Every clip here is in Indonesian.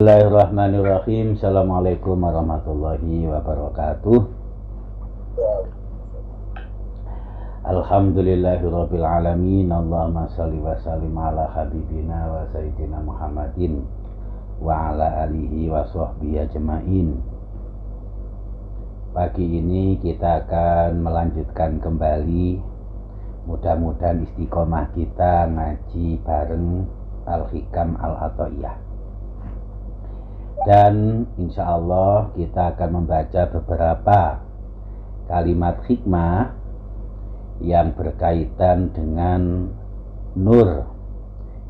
Bismillahirrahmanirrahim. Assalamualaikum warahmatullahi wabarakatuh. Alhamdulillahirabbil alamin. Allahumma shalli wa sallim ala habibina wa sayyidina Muhammadin wa ala alihi wa sahbihi ajmain. Pagi ini kita akan melanjutkan kembali, mudah-mudahan istiqomah kita ngaji bareng Al-Hikam Al-Athaiyah. Dan insya Allah kita akan membaca beberapa kalimat hikmah yang berkaitan dengan nur,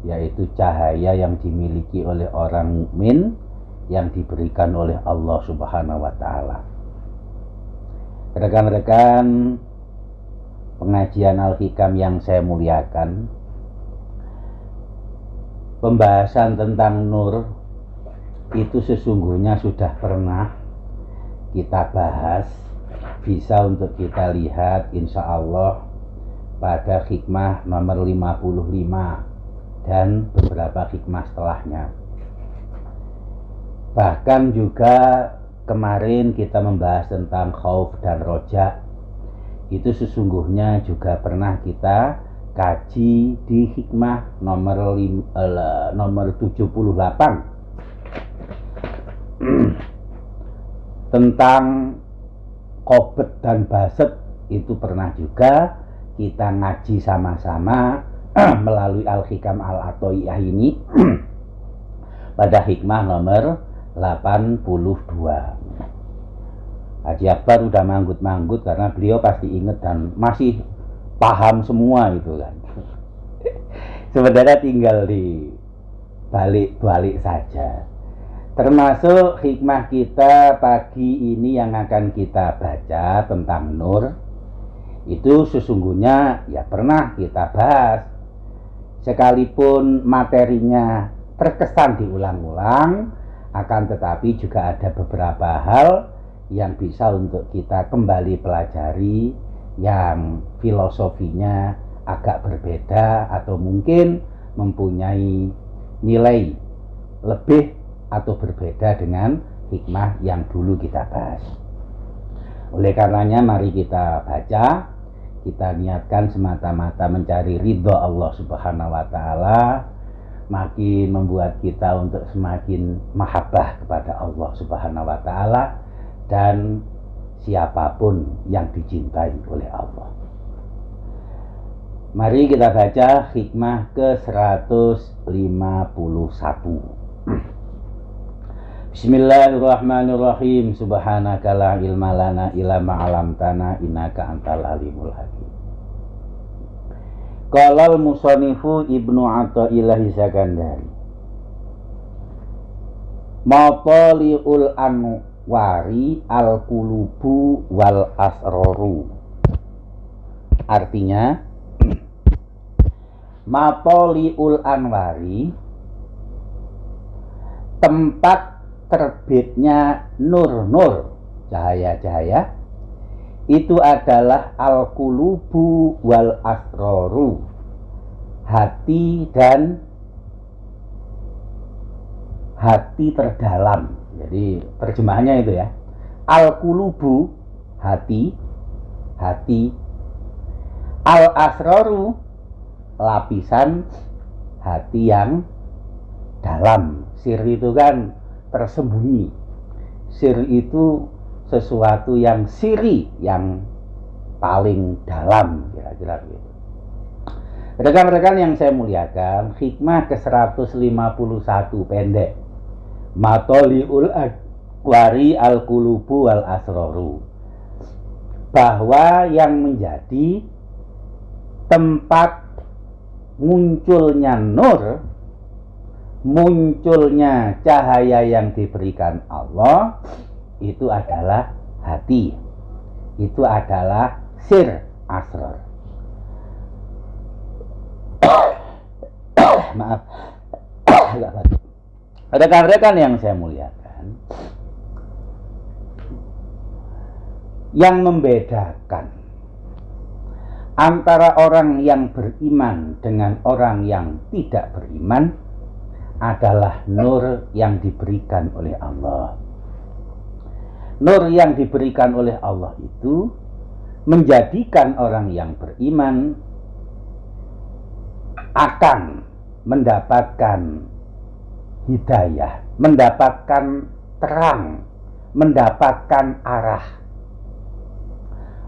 yaitu cahaya yang dimiliki oleh orang mukmin yang diberikan oleh Allah Subhanahu wa Ta'ala. Rekan-rekan pengajian Al-Hikam yang saya muliakan, pembahasan tentang nur itu sesungguhnya sudah pernah kita bahas, bisa untuk kita lihat insya Allah pada hikmah nomor 55 dan beberapa hikmah setelahnya. Bahkan juga kemarin kita membahas tentang khauf dan roja, itu sesungguhnya juga pernah kita kaji di hikmah nomor 78 tentang qobet dan baset. Itu pernah juga kita ngaji sama-sama melalui Al-Hikam Al-Athaiyah ini pada hikmah nomor 82. Haji Akbar udah manggut-manggut karena beliau pasti ingat dan masih paham semua itu kan. Sebenarnya tinggal di balik-balik saja. Termasuk hikmah kita pagi ini yang akan kita baca tentang nur, itu sesungguhnya ya pernah kita bahas, sekalipun materinya terkesan diulang-ulang, akan tetapi juga ada beberapa hal yang bisa untuk kita kembali pelajari, yang filosofinya agak berbeda atau mungkin mempunyai nilai lebih atau berbeda dengan hikmah yang dulu kita bahas. Oleh karenanya mari kita baca, kita niatkan semata-mata mencari ridho Allah Subhanahu wa Ta'ala, makin membuat kita untuk semakin mahabbah kepada Allah Subhanahu wa Ta'ala dan siapapun yang dicintai oleh Allah. Mari kita baca hikmah ke-151. Bismillahirrahmanirrahim. Subhanaka la ilma lana illa ma 'allamtana innaka antal alimul hakim. Qala al-musannifu Ibnu Athaillah Sakandari, Matali'ul anwari al-qulubu wal asroru. Artinya, Matali'ul anwari, tempat terbitnya nur-nur, cahaya-cahaya, itu adalah al-qulubu wal asroru, hati dan hati terdalam. Jadi terjemahannya itu ya, al-qulubu hati, al-asroru lapisan hati yang dalam. Sir itu kan tersembunyi. Sir itu sesuatu yang siri, yang paling dalam, kira-kira begitu. Rekan-rekan yang saya muliakan, hikmah ke-151 pendek. Matali'ul anwari al-qulubu wal asroru, bahwa yang menjadi tempat munculnya nur, munculnya cahaya yang diberikan Allah, itu adalah hati, itu adalah sir asrar. Maaf, rekan-rekan yang saya muliakan, yang membedakan antara orang yang beriman dengan orang yang tidak beriman adalah nur yang diberikan oleh Allah. Nur yang diberikan oleh Allah itu menjadikan orang yang beriman akan mendapatkan hidayah, mendapatkan terang, mendapatkan arah.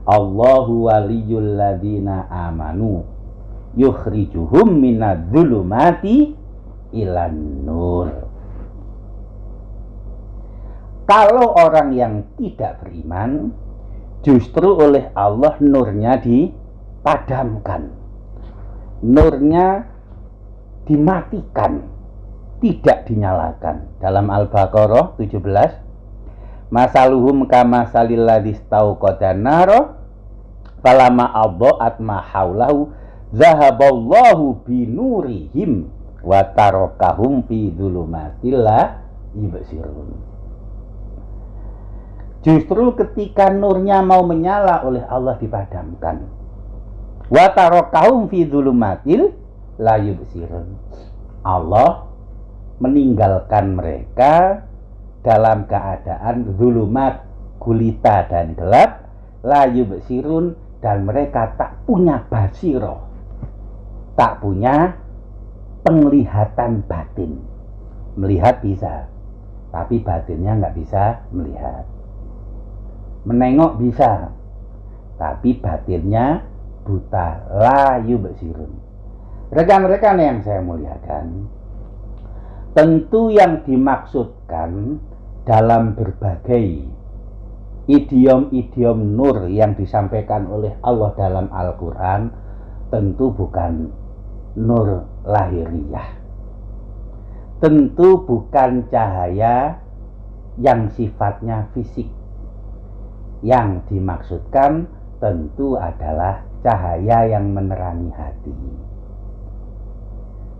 Allahu waliyul ladzina amanu yukhrijuhum minadz-dzulumati ilan nur. Kalau orang yang tidak beriman, justru oleh Allah nurnya dipadamkan, nurnya dimatikan, tidak dinyalakan. Dalam Al-Baqarah 17, masaluhum kama salil ladzi stauqada naro falama adha'at ma haulahu zahaballahu binurihim wa tarakahum fi dzulumatil la yubsirun. Justru ketika nurnya mau menyala oleh Allah dipadamkan. Wa tarakahum fi dzulumatil la yubsirun. Allah meninggalkan mereka dalam keadaan zulumat, gulita dan gelap, la yubsirun, dan mereka tak punya basiro, tak punya penglihatan batin. Melihat bisa, tapi batinnya nggak bisa melihat. Menengok bisa, tapi batinnya buta, la yubsirun. Rekan-rekan yang saya muliakan, tentu yang dimaksudkan dalam berbagai idiom-idiom nur yang disampaikan oleh Allah dalam Al-Quran tentu bukan nur lahiriah, tentu bukan cahaya yang sifatnya fisik. Yang dimaksudkan tentu adalah cahaya yang menerangi hati,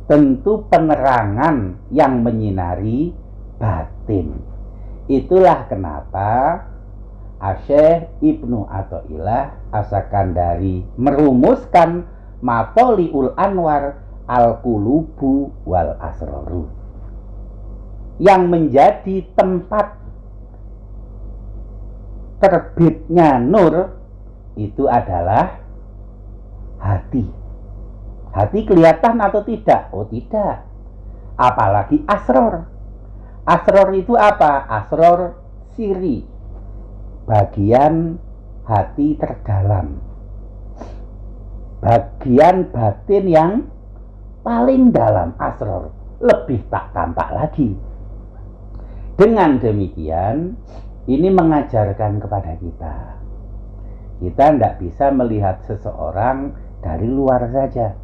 tentu penerangan yang menyinari batin. Itulah kenapa Asy-Syaikh Ibnu Athaillah As-Sakandari merumuskan Matholiul Anwar Al-Qulubu wal Asroru, yang menjadi tempat terbitnya nur itu adalah hati. Hati kelihatan atau tidak? Oh tidak. Apalagi asror. Asror itu apa? Asror siri, bagian hati terdalam, bagian batin yang paling dalam. Asror lebih tak tampak lagi. Dengan demikian, ini mengajarkan kepada kita tidak bisa melihat seseorang dari luar saja.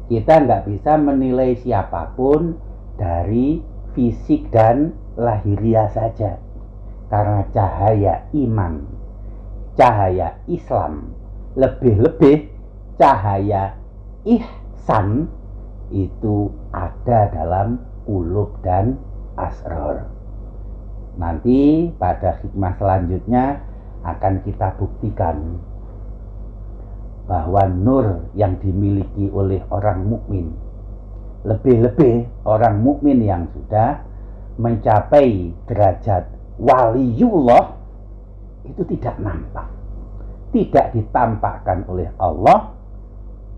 Kita tidak bisa menilai siapapun dari fisik dan lahiriah saja. Karena cahaya iman, cahaya Islam, lebih-lebih cahaya ihsan itu ada dalam qulub dan asror. Nanti pada hikmah selanjutnya akan kita buktikan bahwa nur yang dimiliki oleh orang mukmin, lebih-lebih orang mukmin yang sudah mencapai derajat waliullah, itu tidak nampak, tidak ditampakkan oleh Allah,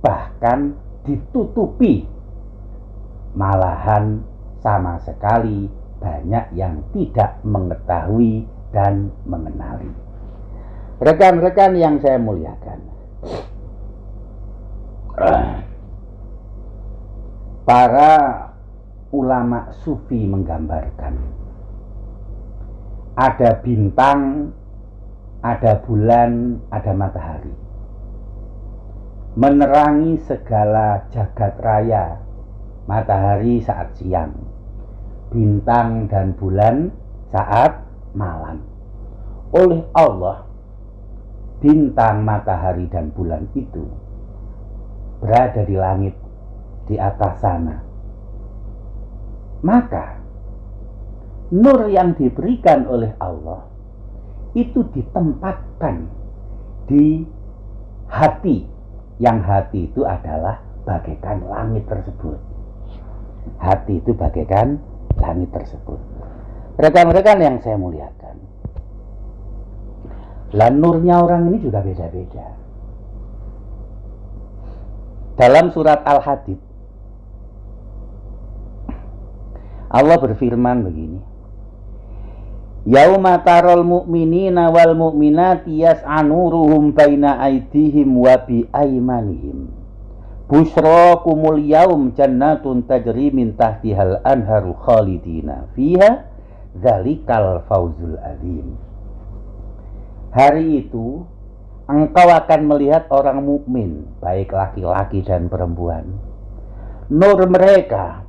bahkan ditutupi. Malahan sama sekali banyak yang tidak mengetahui dan mengenali. Rekan-rekan yang saya muliakan, para ulama sufi menggambarkan ada bintang, ada bulan, ada matahari, menerangi segala jagat raya. Matahari saat siang, bintang dan bulan saat malam. Oleh Allah, bintang, matahari, dan bulan itu berada di langit, di atas sana. Maka nur yang diberikan oleh Allah itu ditempatkan di hati, yang hati itu adalah bagaikan langit tersebut. hati itu bagaikan langit tersebut. Rekan-rekan yang saya muliakan, lah nurnya orang ini juga beda-beda. Dalam surat Al-Hadid Allah berfirman begini, yauma taral mu'minina wal mu'minati yas'a nuruhum baina aydihim wa bi aymanihim busyrakumul yaum jannatun tajri min tahtihal anharu khalidina fiha dzalikal fauzul azim. Hari itu engkau akan melihat orang mukmin, baik laki-laki dan perempuan. Nur mereka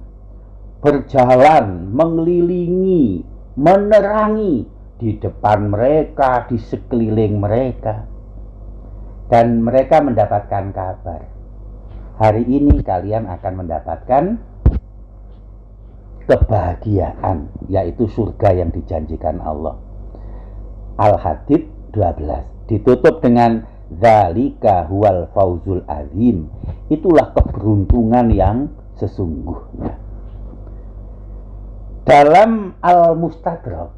berjalan, mengelilingi, menerangi di depan mereka, di sekeliling mereka. Dan mereka mendapatkan kabar, hari ini kalian akan mendapatkan kebahagiaan, yaitu surga yang dijanjikan Allah. Al-Hadid 12 ditutup dengan dzalika huwal fauzul azim. Itulah keberuntungan yang sesungguhnya. Dalam Al-Mustadrak,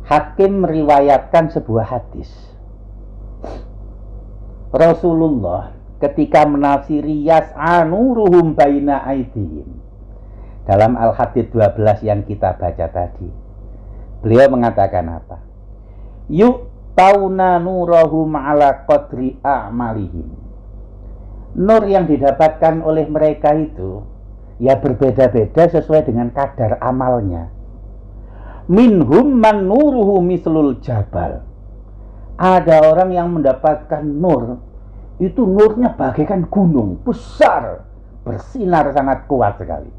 Hakim meriwayatkan sebuah hadis. Rasulullah ketika menafsiri yas'anuruhum baina aydihim, dalam Al-Hadid 12 yang kita baca tadi, beliau mengatakan apa? Yuk tauna nurahum ala qadri a'malihim. Nur yang didapatkan oleh mereka itu ya berbeda-beda sesuai dengan kadar amalnya. Minhum man nuruhu mislul jabal. Ada orang yang mendapatkan nur, itu nurnya bagaikan gunung besar, bersinar sangat kuat sekali.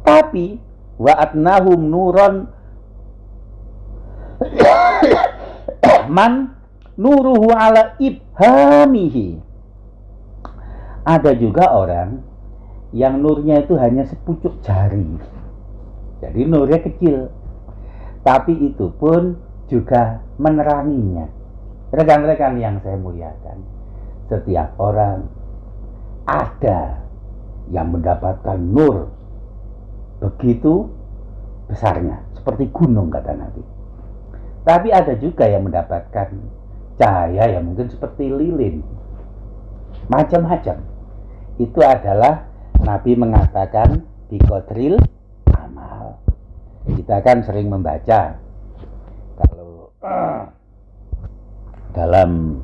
Tapi wa atnahum nuron man nuruhu ala ibhamihi. Ada juga orang yang nurnya itu hanya sepucuk jari, jadi nurnya kecil, tapi itu pun juga meneranginya. Rekan-rekan yang saya muliakan, setiap orang ada yang mendapatkan nur begitu besarnya, seperti gunung kata Nabi. Tapi ada juga yang mendapatkan cahaya yang mungkin seperti lilin, macam-macam. Itu adalah Nabi mengatakan biqadril amal. Kita kan sering membaca kalau dalam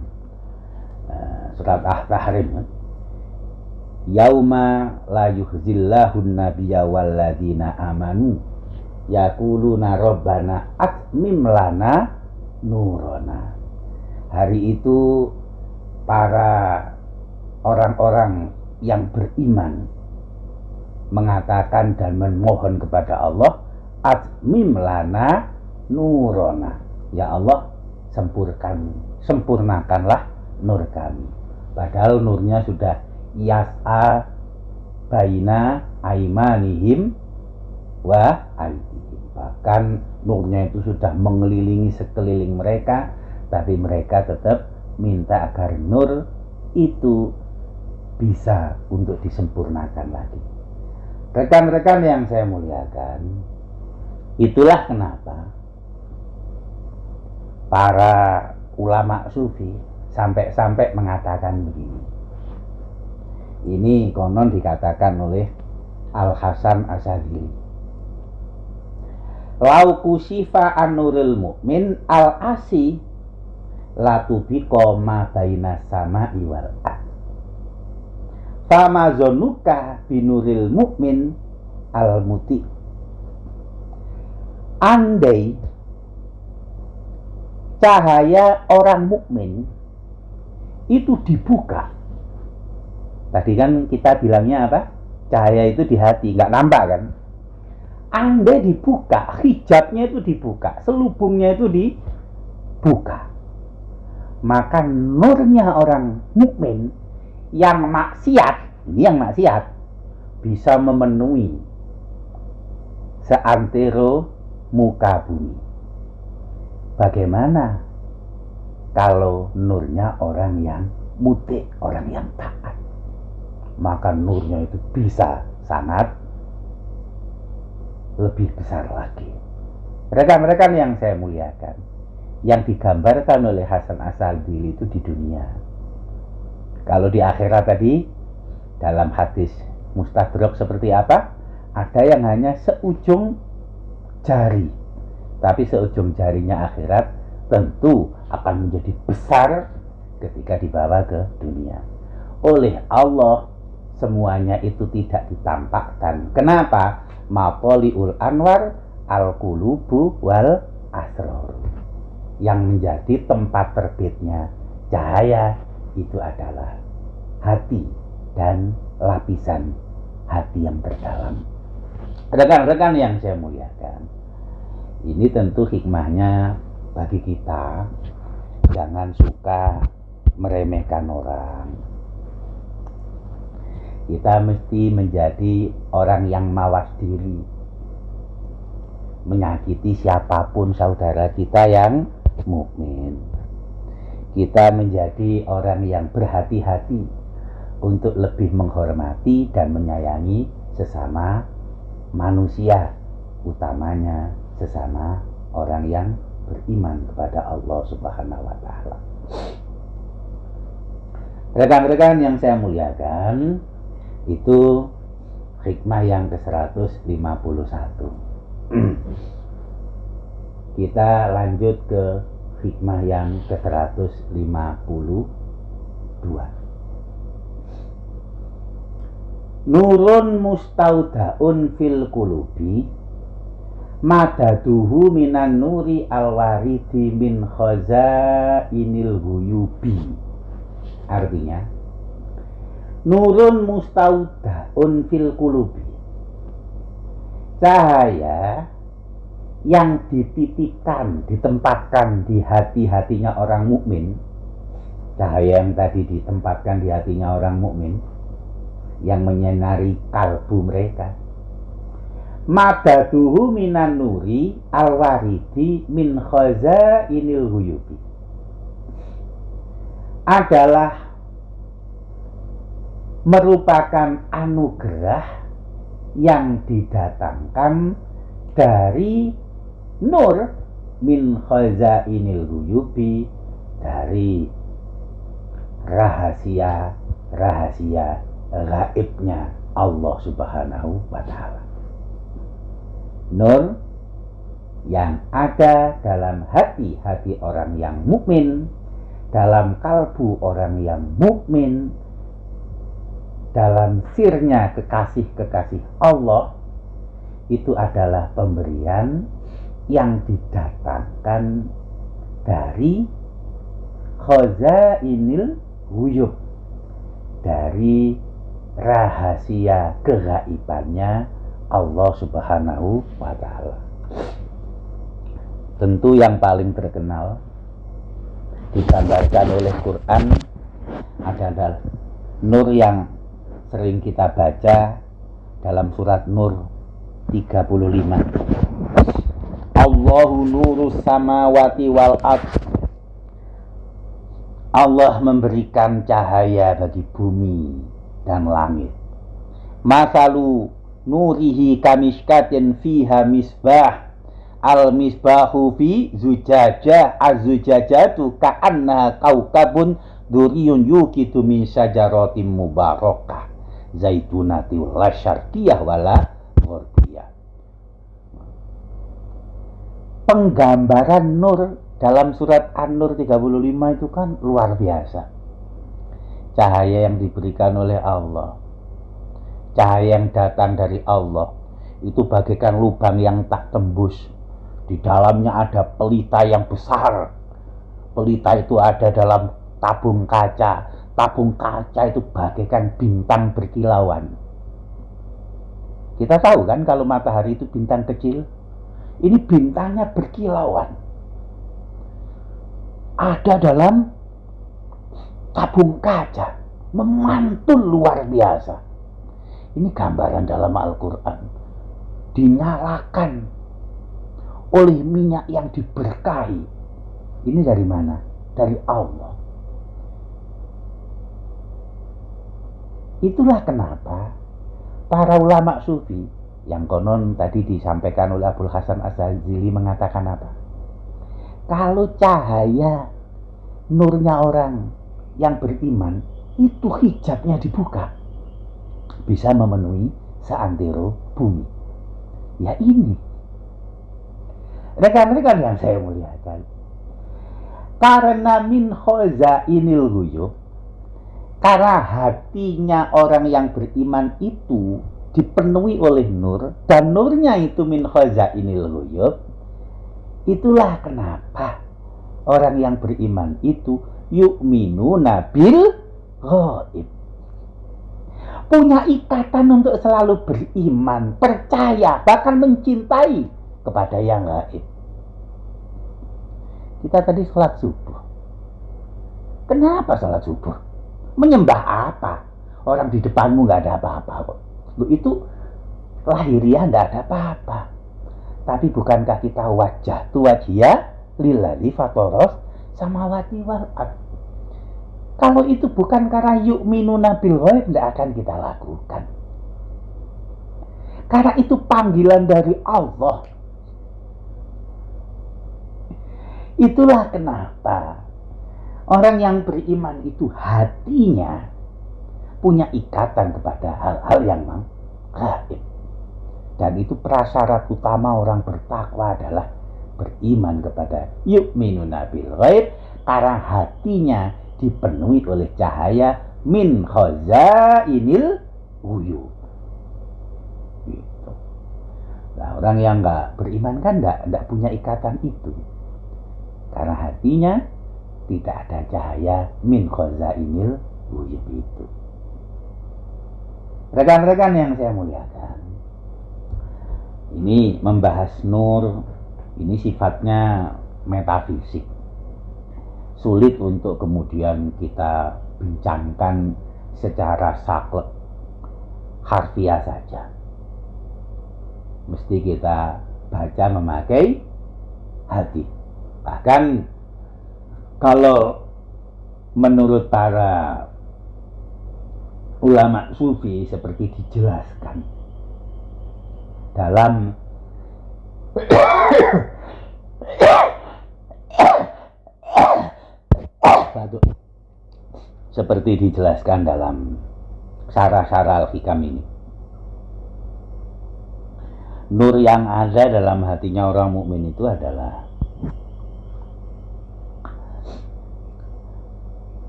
surat At-Tahrim, yauma la yuhzillahun nabiyya walladzina amanu yaquluna rabbana atmim lana nurana. Hari itu para orang-orang yang beriman mengatakan dan memohon kepada Allah, atmim lana nurana, ya Allah sempurnakanlah nur kami. Padahal nurnya sudah yas'a baina aimanihim wa aydihim. Bahkan nurnya itu sudah mengelilingi sekeliling mereka, tapi mereka tetap minta agar nur itu bisa untuk disempurnakan lagi. Rekan-rekan yang saya muliakan, itulah kenapa para ulama sufi sampai mengatakan begini. Ini konon dikatakan oleh Al-Hasan Asyadzili. Lau kusifa an-nuril mu'min al-asi latubiqa ma baina sama'i wal ard. Fama zonuka binuril mu'min al-muti. Andai cahaya orang mukmin itu dibuka, tadi kan kita bilangnya apa? Cahaya itu di hati, nggak nampak kan? Andai dibuka, hijabnya itu dibuka, selubungnya itu dibuka, maka nurnya orang mukmin yang maksiat, ini yang maksiat, bisa memenuhi seantero muka bumi. Bagaimana kalau nurnya orang yang muti, orang yang taat? Maka nurnya itu bisa sangat lebih besar lagi. Rekan-rekan yang saya muliakan, yang digambarkan oleh Hasan Asadili itu di dunia. Kalau di akhirat tadi, dalam hadis Mustadrak seperti apa? Ada yang hanya seujung jari, tapi seujung jarinya akhirat tentu akan menjadi besar ketika dibawa ke dunia. Oleh Allah, semuanya itu tidak ditampakkan. Kenapa? Mapoliul anwar al-qulubu wal asror. Yang menjadi tempat terbitnya cahaya itu adalah hati dan lapisan hati yang terdalam. Rekan-rekan yang saya muliakan, ini tentu hikmahnya bagi kita, jangan suka meremehkan orang. Kita mesti menjadi orang yang mawas diri, menyakiti siapapun saudara kita yang mukmin. Kita menjadi orang yang berhati-hati untuk lebih menghormati dan menyayangi sesama manusia, utamanya sesama orang yang beriman kepada Allah Subhanahu wa taala. Rekan-rekan yang saya muliakan, itu hikmah yang ke-151. Kita lanjut ke hikmah yang ke-152. Nurun mustaudaun fil qulubi madaduhu minan nuri alwaridi min khazainil ghuyubi. Artinya, nurun mustaudaun fil qulubi, cahaya yang dititipkan, ditempatkan di hati-hatinya orang mukmin. Cahaya yang tadi ditempatkan di hatinya orang mukmin, yang menyinari kalbu mereka. Madaduhu minan nuri alwaridi min khazainil ghuyubi, adalah merupakan anugerah yang didatangkan dari nur min khazainil ghuyubi, dari rahasia-rahasia gaibnya Allah Subhanahu wa taala. Nur yang ada dalam hati-hati orang yang mukmin, dalam kalbu orang yang mukmin, dalam sirnya kekasih-kekasih Allah, itu adalah pemberian yang didatangkan dari khazainil ghuyub, dari rahasia kegaibannya Allah Subhanahu wa taala. Tentu yang paling terkenal digambarkan oleh Quran adalah nur yang sering kita baca dalam surat Nur 35. Allahu nurus samawati wal ardh. Allah memberikan cahaya bagi bumi dan langit. Masalu nurihi kamishkatin fiha misbah, al misbahu fi zujajah, az-zujajatu ka'annaha kaukabun duriyun yukitu min syajaratin mubarakah zaitunati wala syarqiyah wala gharbiyah. Penggambaran nur dalam surat An-Nur 35 itu kan luar biasa. Cahaya yang diberikan oleh Allah, cahaya yang datang dari Allah, itu bagaikan lubang yang tak tembus. Di dalamnya ada pelita yang besar. Pelita itu ada dalam tabung kaca. Tabung kaca itu bagaikan bintang berkilauan. Kita tahu kan kalau matahari itu bintang kecil. Ini bintangnya berkilauan. Ada dalam tabung kaca, memantul luar biasa. Ini gambaran dalam Al-Quran. Dinyalakan oleh minyak yang diberkahi. Ini dari mana? Dari Allah. Itulah kenapa para ulama sufi yang konon tadi disampaikan oleh Abul Hasan Az-Zajili mengatakan apa? Kalau cahaya nurnya orang yang beriman itu hijabnya dibuka, bisa memenuhi seantero bumi. Ya ini, rekan-rekan yang saya muliakan, karena min khazainil ghuyub, karena hatinya orang yang beriman itu dipenuhi oleh nur, dan nurnya itu min khazainil ghuyub, itulah kenapa orang yang beriman itu yu'minuna bil ghaib, punya ikatan untuk selalu beriman, percaya, bahkan mencintai kepada yang gaib. Kita tadi sholat subuh. Kenapa sholat subuh? Menyembah apa? Orang di depanmu nggak ada apa-apa kok. Itu lahiriah nggak ada apa-apa. Tapi bukankah kita wajah tu wajia lillazi fatoros samawati wal ard? Kalau itu bukan karena yu'minuna bil ghaib, tidak akan kita lakukan. Karena itu panggilan dari Allah. Itulah kenapa orang yang beriman itu hatinya punya ikatan kepada hal-hal yang gaib. Dan itu prasyarat utama orang bertakwa adalah beriman kepada yu'minuna bil ghaib, karena hatinya dipenuhi oleh cahaya min khazainil ghuyub. Gitu. Nah, orang yang nggak beriman kan nggak punya ikatan itu, karena hatinya tidak ada cahaya min khazainil ghuyub itu. Rekan-rekan yang saya muliakan, ini membahas nur, ini sifatnya metafisik. Sulit untuk kemudian kita bincangkan secara saklek, harfiah saja. Mesti kita baca memakai hati. Bahkan kalau menurut para ulama sufi seperti dijelaskan dalam seperti dijelaskan dalam Syarah Al-Hikam ini, nur yang ada dalam hatinya orang mukmin itu adalah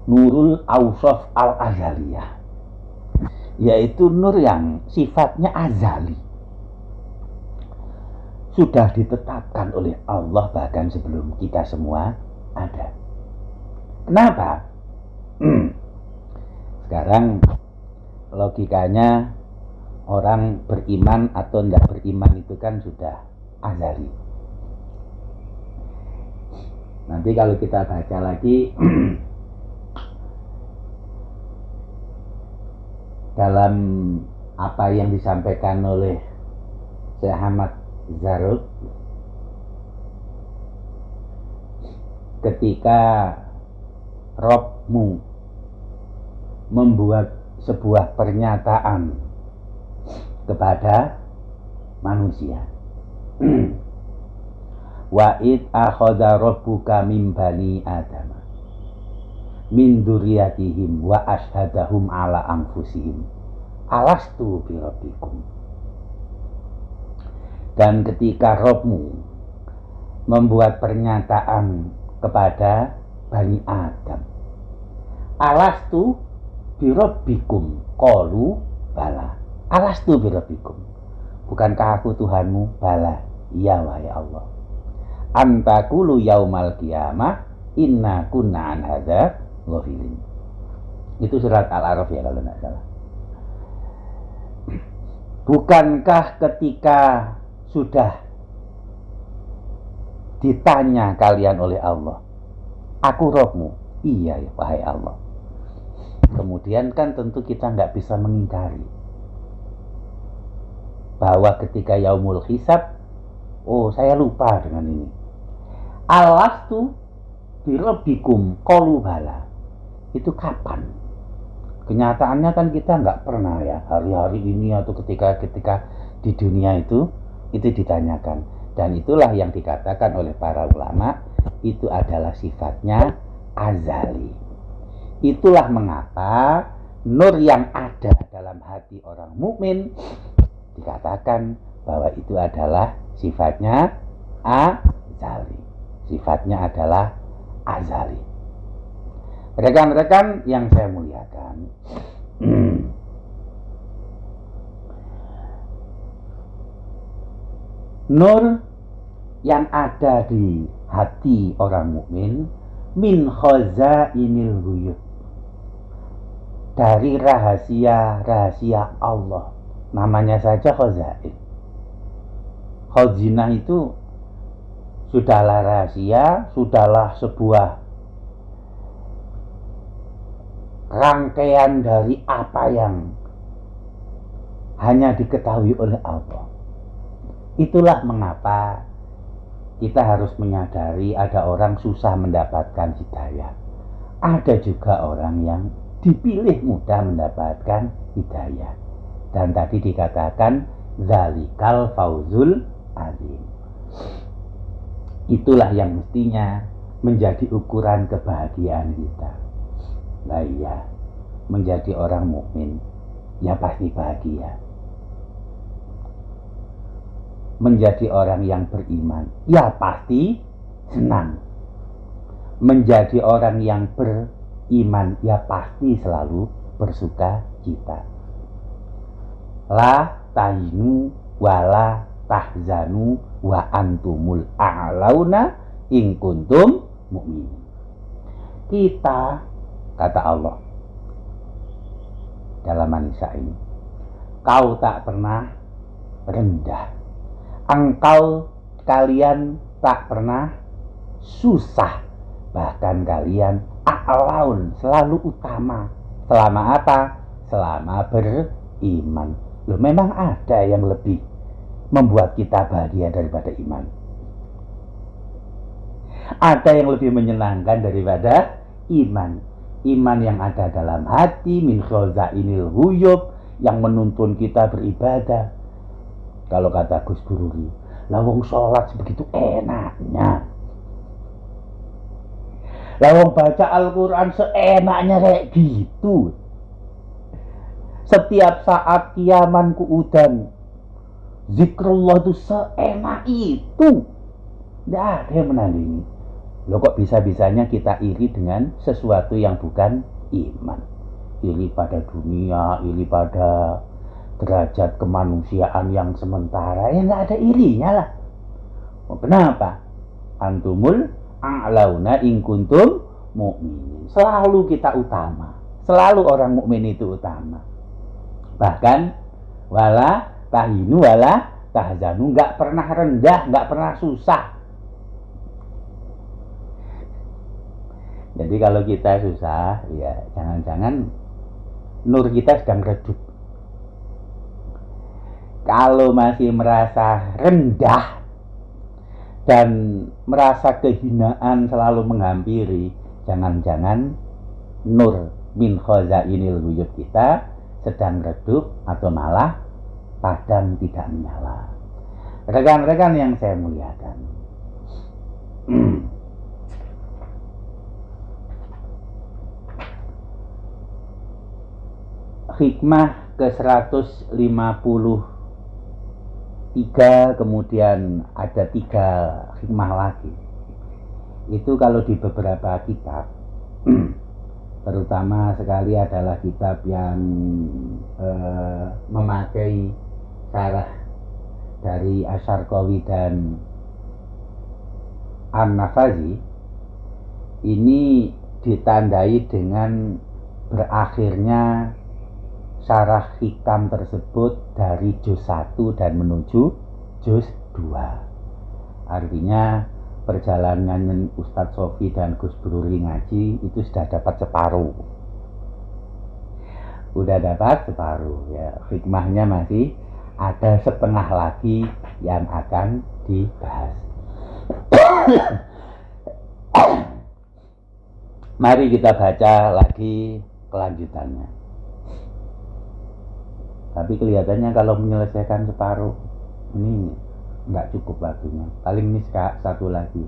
nurul awsaf al-azaliyah, yaitu nur yang sifatnya azali, sudah ditetapkan oleh Allah bahkan sebelum kita semua ada. Kenapa? Sekarang logikanya orang beriman atau tidak beriman itu kan sudah azali. Nanti kalau kita baca lagi dalam apa yang disampaikan oleh Syekh Ahmad Zarruq ketika Robmu membuat sebuah pernyataan kepada manusia. Wa id akhadha rabbuka min bani Adam min dzurriyyatihim wa ashhadahum ala anfusihim alastu bi rabbikum. Dan ketika Robmu membuat pernyataan kepada Bani Adam, alastu birabbikum, qalu bala. Alastu birabbikum, bukankah aku Tuhanmu? Bala, iya wahai Allah. Antakulu yaumal qiyamah inna kunna an hadza ghafilin. Itu surat Al-A'raf ya kalau tidak salah. Bukankah ketika sudah ditanya kalian oleh Allah, aku Robmu? Iya ya wahai Allah. Kemudian kan tentu kita nggak bisa mengingkari bahwa ketika yaumul hisab, oh saya lupa dengan ini. Alastu birabbikum qalu bala. Itu kapan? Kenyataannya kan kita nggak pernah ya hari-hari ini atau ketika di dunia itu ditanyakan. Dan itulah yang dikatakan oleh para ulama, itu adalah sifatnya azali. Itulah mengapa nur yang ada dalam hati orang mukmin dikatakan bahwa itu adalah sifatnya azali. Sifatnya adalah azali. Rekan-rekan yang saya muliakan, nur yang ada di hati orang mukmin min khazainil ghuyub, dari rahasia-rahasia Allah. Namanya saja khazain. Khazinah itu sudahlah rahasia, sudahlah sebuah rangkaian dari apa yang hanya diketahui oleh Allah. Itulah mengapa kita harus menyadari ada orang susah mendapatkan hidayah. Ada juga orang yang dipilih mudah mendapatkan hidayah. Dan tadi dikatakan zalikal fauzul azim. Itulah yang mestinya menjadi ukuran kebahagiaan kita. Nah iya, menjadi orang mukmin ya pasti bahagia. Menjadi orang yang beriman ya pasti senang. Menjadi orang yang beriman ya pasti selalu bersuka cita. La tahinu wala tahzanu wa antumul a'launa in kuntum mu'minin. Kita, kata Allah dalam An-Nisa ini, kau tak pernah rendah, kalian tak pernah susah, bahkan kalian a'laun, selalu utama. Selama apa? Selama beriman. Loh, memang ada yang lebih membuat kita bahagia daripada iman? Ada yang lebih menyenangkan daripada iman? Iman yang ada dalam hati, min khazainil ghuyub, yang menuntun kita beribadah. Kalau kata Gus Bururi, lawang sholat sebegitu enaknya, lawang baca Al-Quran seenaknya kayak gitu. Setiap saat kiaman kuudan, zikrullah itu seenak itu. Tidak ada yang menandingi. Loh, kok bisa-bisanya kita iri dengan sesuatu yang bukan iman? Iri pada dunia, iri pada derajat kemanusiaan yang sementara. Ya nggak ada irinya lah. Oh, kenapa? Antumul a'launa in kuntum mu'minin. Selalu kita utama. Selalu orang mukmin itu utama. Bahkan wala tahinu wala tahzanu, nggak pernah rendah, nggak pernah susah. Jadi kalau kita susah, ya jangan-jangan nur kita sedang redup. Kalau masih merasa rendah dan merasa kehinaan selalu menghampiri, jangan-jangan nur min khazainil ghuyub kita sedang redup atau malah padam, tidak menyala. Rekan-rekan yang saya muliakan, hikmah ke-153, kemudian ada 3 hikmah lagi. Itu kalau di beberapa kitab, terutama sekali adalah kitab yang memakai syarah dari Asyarqawi dan An-Nafazi, ini ditandai dengan berakhirnya syarah hikam tersebut dari juz 1 dan menuju juz 2. Artinya perjalanan Ustadz Sofi dan Gus Bururi ngaji itu sudah dapat separuh. Udah dapat separuh ya. Hikmahnya masih ada setengah lagi yang akan dibahas. Mari kita baca lagi kelanjutannya. Tapi kelihatannya kalau menyelesaikan separuh ini nggak cukup waktunya. Paling ini satu lagi.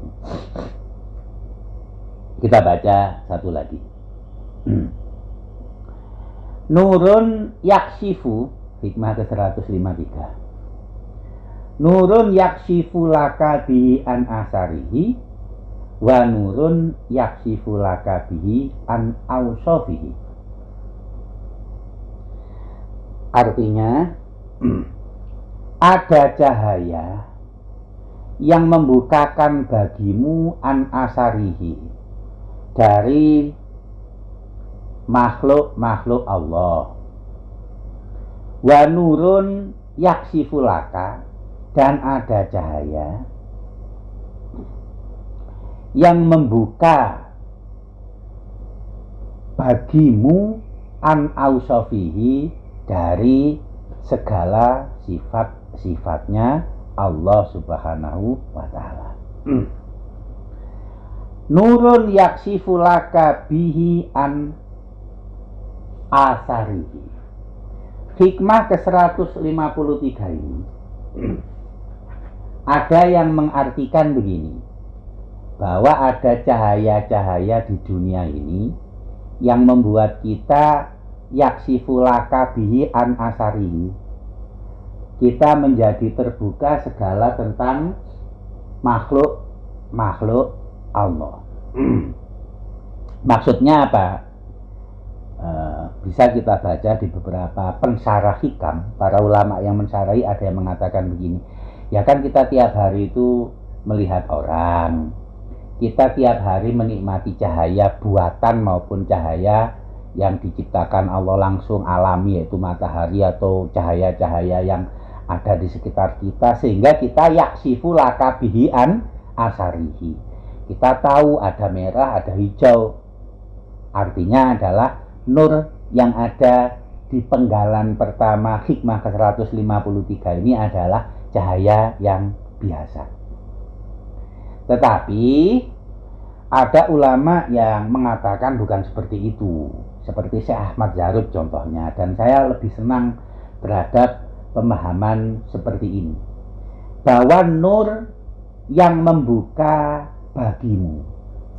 Kita baca satu lagi. Nurun yakshifu, hikmah ke-153. Nurun yakshifu laka bihi an asarihi, wa nurun yakshifu laka bihi an awsofihi. Artinya, ada cahaya yang membukakan bagimu an asarihi, dari makhluk-makhluk Allah. Wa nurun yaksifu laka, dan ada cahaya yang membuka bagimu an ausofihi, dari segala sifat-sifatnya Allah Subhanahu wa ta'ala. Nurun yaksifu laka bihi an asarihi. Hikmah ke-153 ini ada yang mengartikan begini, bahwa ada cahaya-cahaya di dunia ini yang membuat kita yaksifu laka bihi an asarihi, kita menjadi terbuka segala tentang makhluk Allah. Maksudnya apa? Bisa kita baca di beberapa pensyarah hikam. Para ulama yang mensyarahi ada yang mengatakan begini, ya kan kita tiap hari itu melihat orang, kita tiap hari menikmati cahaya buatan maupun cahaya yang diciptakan Allah langsung alami, yaitu matahari atau cahaya-cahaya yang ada di sekitar kita, sehingga kita yaksifu laka bihi an asarihi. Kita tahu ada merah, ada hijau. Artinya adalah nur yang ada di penggalan pertama hikmah ke-153 ini adalah cahaya yang biasa. Tetapi ada ulama yang mengatakan bukan seperti itu, seperti Syekh Ahmad Zarub contohnya, dan saya lebih senang terhadap pemahaman seperti ini, bahwa nur yang membuka bagimu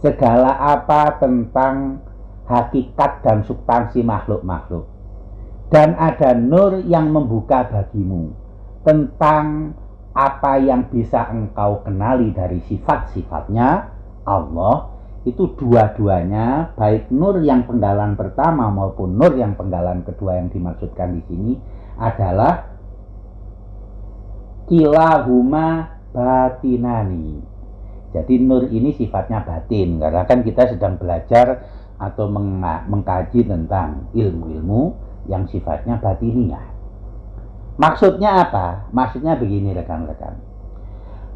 segala apa tentang hakikat dan substansi makhluk-makhluk, dan ada nur yang membuka bagimu tentang apa yang bisa engkau kenali dari sifat-sifatnya Allah. Itu dua-duanya, baik nur yang penggalan pertama maupun nur yang penggalan kedua yang dimaksudkan di sini adalah kilahuma batinani. Jadi nur ini sifatnya batin, karena kan kita sedang belajar atau mengkaji tentang ilmu-ilmu yang sifatnya batiniah. Maksudnya apa? Maksudnya begini rekan-rekan.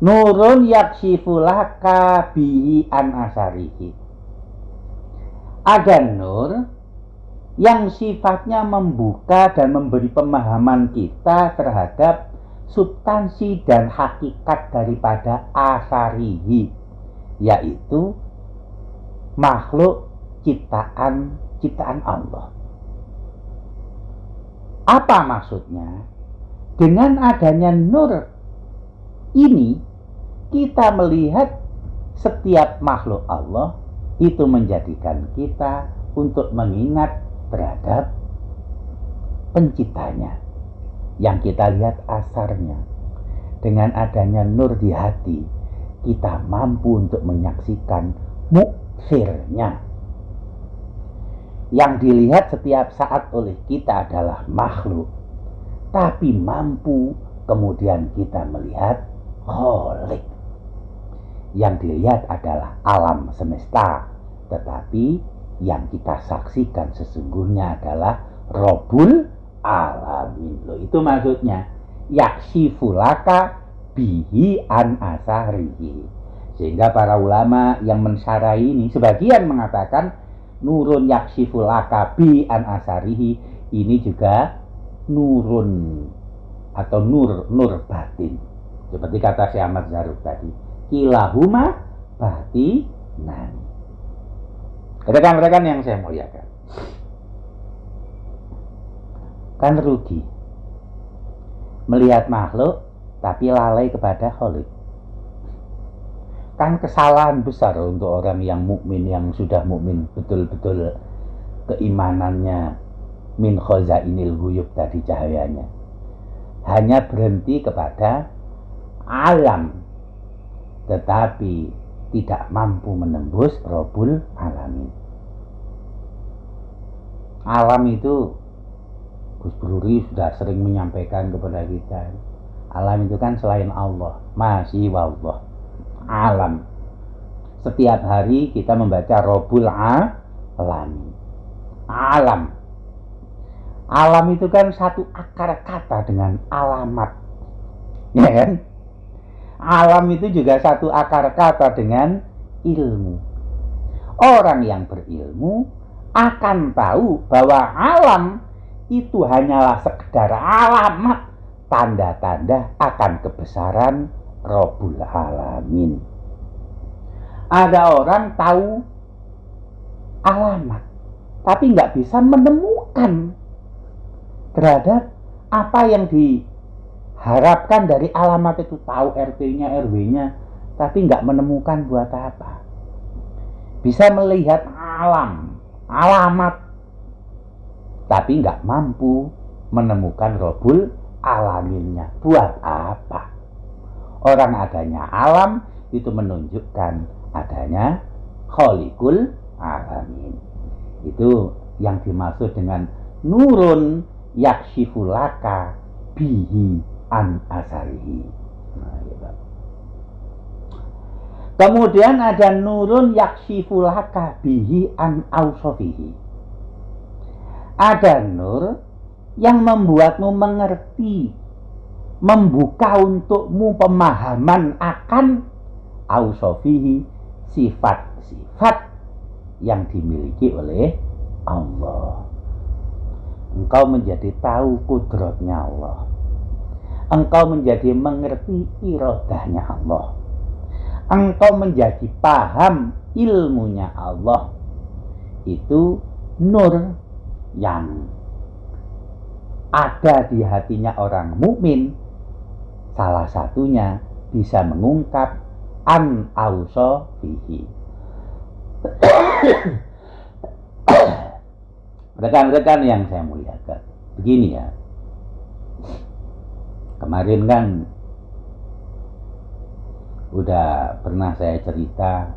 Nurun yaksifu laka bihi an asarihi. Ada nur yang sifatnya membuka dan memberi pemahaman kita terhadap substansi dan hakikat daripada asarihi, yaitu makhluk ciptaan Allah. Apa maksudnya? Dengan adanya nur ini, kita melihat setiap makhluk Allah itu menjadikan kita untuk mengingat terhadap penciptanya yang kita lihat asarnya. Dengan adanya nur di hati, kita mampu untuk menyaksikan muksirnya. Yang dilihat setiap saat oleh kita adalah makhluk, tapi mampu kemudian kita melihat Kholik. Yang dilihat adalah alam semesta, tetapi yang kita saksikan sesungguhnya adalah Rabbul Alamin. Loh, itu maksudnya yaksifu laka bihi an asarihi. Sehingga para ulama yang mensyarahi ini sebagian mengatakan nurun yaksifu laka bihi an asarihi ini juga nurun atau nur batin. Seperti kata Syekh Ahmad Zarub tadi, kilahuma batinani. Rekan-rekan yang saya muliakan, kan rugi melihat makhluk tapi lalai kepada Khalik. Kan kesalahan besar untuk orang yang mukmin, yang sudah mukmin betul-betul keimanannya min khazainil ghuyub tadi, cahayanya hanya berhenti kepada alam tetapi tidak mampu menembus Rabbul Alamin. Alam itu Gus Bruri sudah sering menyampaikan kepada kita, alam itu kan selain Allah, masih wallah alam. Setiap hari kita membaca Rabbul Alamin. Alam. Alam itu kan satu akar kata dengan alamat. Ya kan? Alam itu juga satu akar kata dengan ilmu. Orang yang berilmu akan tahu bahwa alam itu hanyalah sekedar alamat, tanda-tanda akan kebesaran Rabbul Alamin. Ada orang tahu alamat, tapi nggak bisa menemukan terhadap apa yang diharapkan dari alamat itu. Tahu RT-nya, RW-nya, tapi nggak menemukan buat apa. Bisa melihat alamat, tapi nggak mampu menemukan Rabbul Alaminnya. Buat apa? Orang adanya alam itu menunjukkan adanya Khaliqul Alamin. Itu yang dimaksud dengan nurun yakshifulaka bihi an asarihi. Nah, gitu. Kemudian ada nurun yakshifulaka bihi an ausofihi. Ada nur yang membuatmu mengerti, membuka untukmu pemahaman akan ausofihi, sifat-sifat yang dimiliki oleh Allah. Engkau menjadi tahu kudratnya Allah. Engkau menjadi mengerti iradahnya Allah. Engkau menjadi paham ilmunya Allah. Itu nur yang ada di hatinya orang mukmin. Salah satunya bisa mengungkap an auso fihi. Rekan-rekan yang saya muliakan, begini ya. Kemarin kan udah pernah saya cerita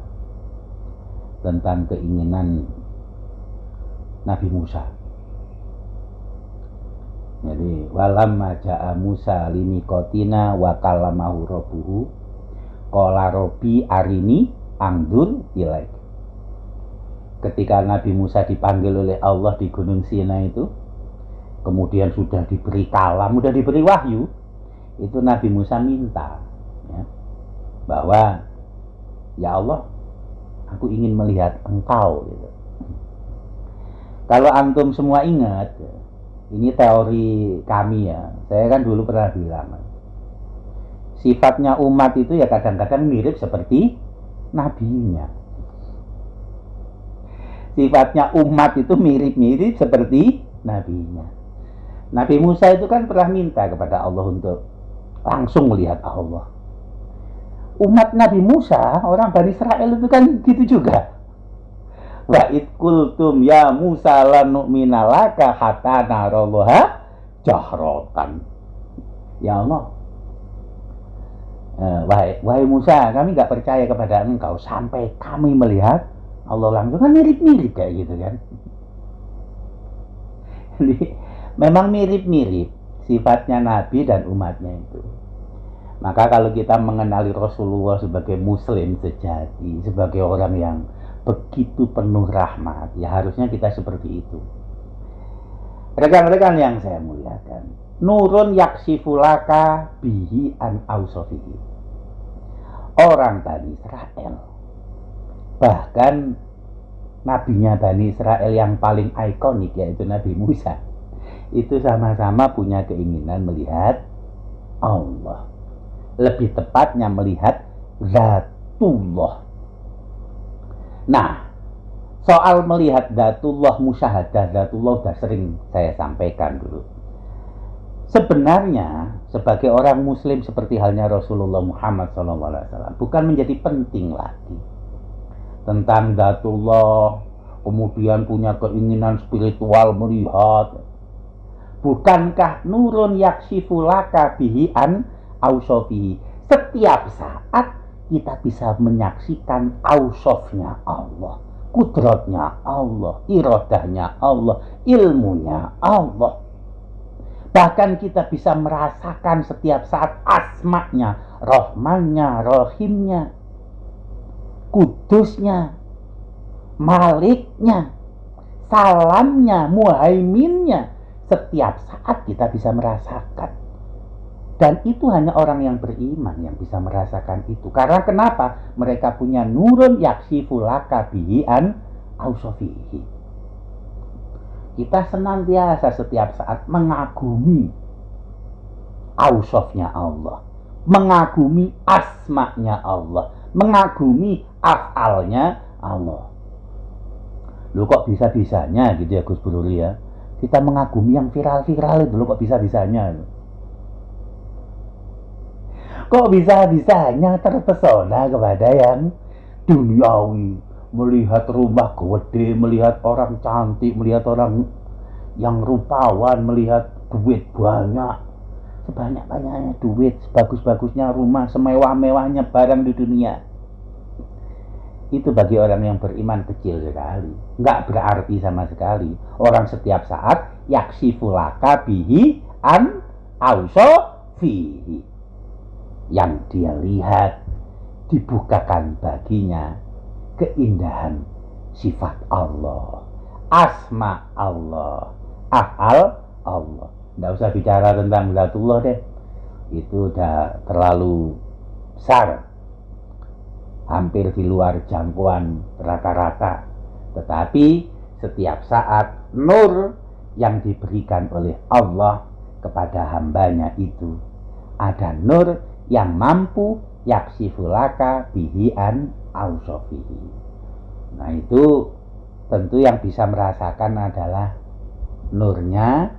tentang keinginan Nabi Musa. Jadi walamma ja'a Musa limiqatina wa kallamahu rabbuhu qala rabbi arini angdur ilaik. Ketika Nabi Musa dipanggil oleh Allah di Gunung Sinai itu, kemudian sudah diberi kalam, sudah diberi wahyu, itu Nabi Musa minta ya, bahwa ya Allah, aku ingin melihat engkau gitu. Kalau antum semua ingat, ini teori kami ya, saya kan dulu pernah bilang, sifatnya umat itu ya kadang-kadang mirip seperti nabinya. Sifatnya umat itu mirip-mirip seperti nabinya. Nabi Musa itu kan pernah minta kepada Allah untuk langsung melihat Allah. Umat Nabi Musa, orang Bani Israel itu kan gitu juga. Wa id qultum ya Musa lan nu'mina laka hatta narallaha jahratan. Ya Allah, wahai Musa, kami nggak percaya kepada engkau sampai kami melihat Allah langsung. Kan mirip-mirip kayak gitu kan. Jadi memang mirip-mirip sifatnya Nabi dan umatnya itu. Maka kalau kita mengenali Rasulullah sebagai muslim sejati, sebagai orang yang begitu penuh rahmat, ya harusnya kita seperti itu. Rekan-rekan yang saya muliakan, nurun yaksifulaka bihi an ausofihi. Orang Bani Israel, bahkan nabinya Bani Israel yang paling ikonik yaitu Nabi Musa, itu sama-sama punya keinginan melihat Allah. Lebih tepatnya melihat Zatullah. Nah, soal melihat Zatullah, musyahadah Zatullah sudah sering saya sampaikan dulu. Sebenarnya sebagai orang muslim seperti halnya Rasulullah Muhammad SAW bukan menjadi penting lagi tentang Dzatullah, kemudian punya keinginan spiritual melihat. Bukankah nurun yakshifu laka bihi an ausofihi, setiap saat kita bisa menyaksikan ausofnya Allah, kudratnya Allah, iradahnya Allah, ilmunya Allah. Bahkan kita bisa merasakan setiap saat asma'nya, rahmannya, rahimnya, kudusnya, maliknya, salamnya, muhaiminnya. Setiap saat kita bisa merasakan. Dan itu hanya orang yang beriman yang bisa merasakan itu. Karena kenapa? Mereka punya nurun yaksifu laka bihi an ausofihi. Kita senantiasa setiap saat mengagumi ausofnya Allah, mengagumi asma'nya Allah, mengagumi af'alnya Allah. Loh kok bisa-bisanya gitu ya Gus Buruli ya, kita mengagumi yang viral-viral itu, loh kok bisa-bisanya, kok bisa-bisanya terpesona kepada yang duniawi, melihat rumah gede, melihat orang cantik, melihat orang yang rupawan, melihat duit banyak, sebanyak-banyaknya duit, sebagus-bagusnya rumah, semewah-mewahnya barang di dunia. Itu bagi orang yang beriman kecil sekali, nggak berarti sama sekali. Orang setiap saat yaksifu laka bihi an auso fihi, yang dia lihat dibukakan baginya keindahan sifat Allah, asma Allah, af'al Allah. Nggak usah bicara tentang Dzatullah deh, itu udah terlalu besar, hampir di luar jangkauan rata-rata. Tetapi setiap saat nur yang diberikan oleh Allah kepada hambanya itu ada nur yang mampu yaksifulaka bihi an ausofihi. Nah itu tentu yang bisa merasakan adalah nurnya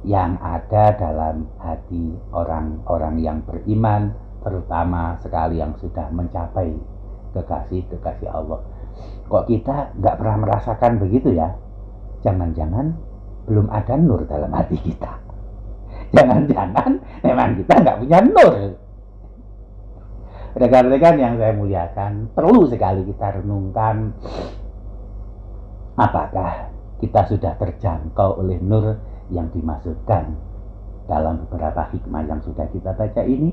yang ada dalam hati orang-orang yang beriman, terutama sekali yang sudah mencapai kekasih-kekasih Allah. Kok kita nggak pernah merasakan begitu ya? Jangan-jangan belum ada nur dalam hati kita. Jangan-jangan memang kita nggak punya nur. Rekan-rekan yang saya muliakan, perlu sekali kita renungkan apakah kita sudah terjangkau oleh nur yang dimaksudkan dalam beberapa hikmah yang sudah kita baca ini,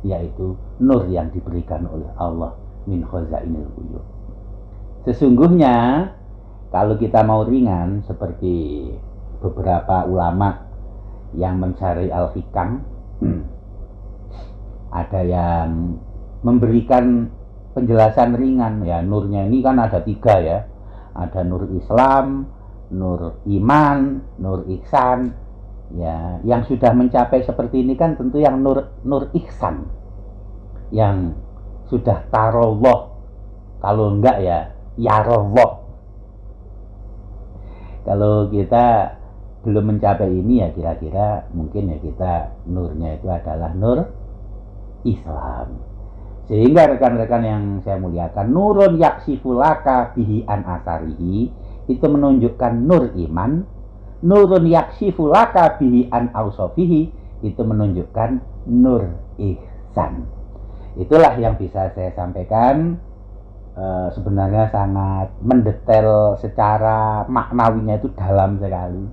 yaitu nur yang diberikan oleh Allah min khazainil ghuyub. Sesungguhnya kalau kita mau ringan seperti beberapa ulama yang mencari al-hikam, ada yang memberikan penjelasan ringan ya. Nurnya ini kan ada 3 ya, ada nur Islam, nur iman, nur ihsan ya. Yang sudah mencapai seperti ini kan tentu yang nur ihsan, yang sudah tarallah, kalau enggak ya yarallah. Kalau kita belum mencapai ini ya kira-kira mungkin ya kita nurnya itu adalah nur Islam. Sehingga rekan-rekan yang saya muliakan, nurun yaksifulaka bihi an asarihi itu menunjukkan nur iman, nurun yaksifulaka bihi an ausofihi itu menunjukkan nur ihsan. Itulah yang bisa saya sampaikan. Sebenarnya sangat mendetail, secara maknawinya itu dalam sekali.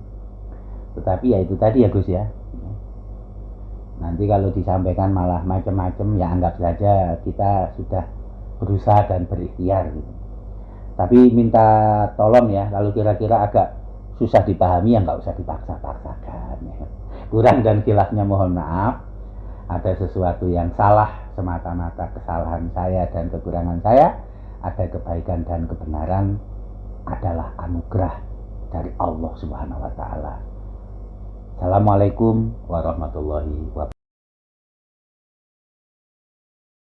Tetapi ya itu tadi ya Gus ya. Nanti kalau disampaikan malah macam-macam, ya anggap saja kita sudah berusaha dan berikhtiar gitu. Tapi minta tolong ya, kalau kira-kira agak susah dipahami ya nggak usah dipaksa-paksakan ya. Kurang dan khilafnya mohon maaf. Ada sesuatu yang salah semata-mata kesalahan saya dan kekurangan saya. Ada kebaikan dan kebenaran adalah anugerah dari Allah Subhanahu wa Ta'ala. Assalamualaikum warahmatullahi wabarakatuh.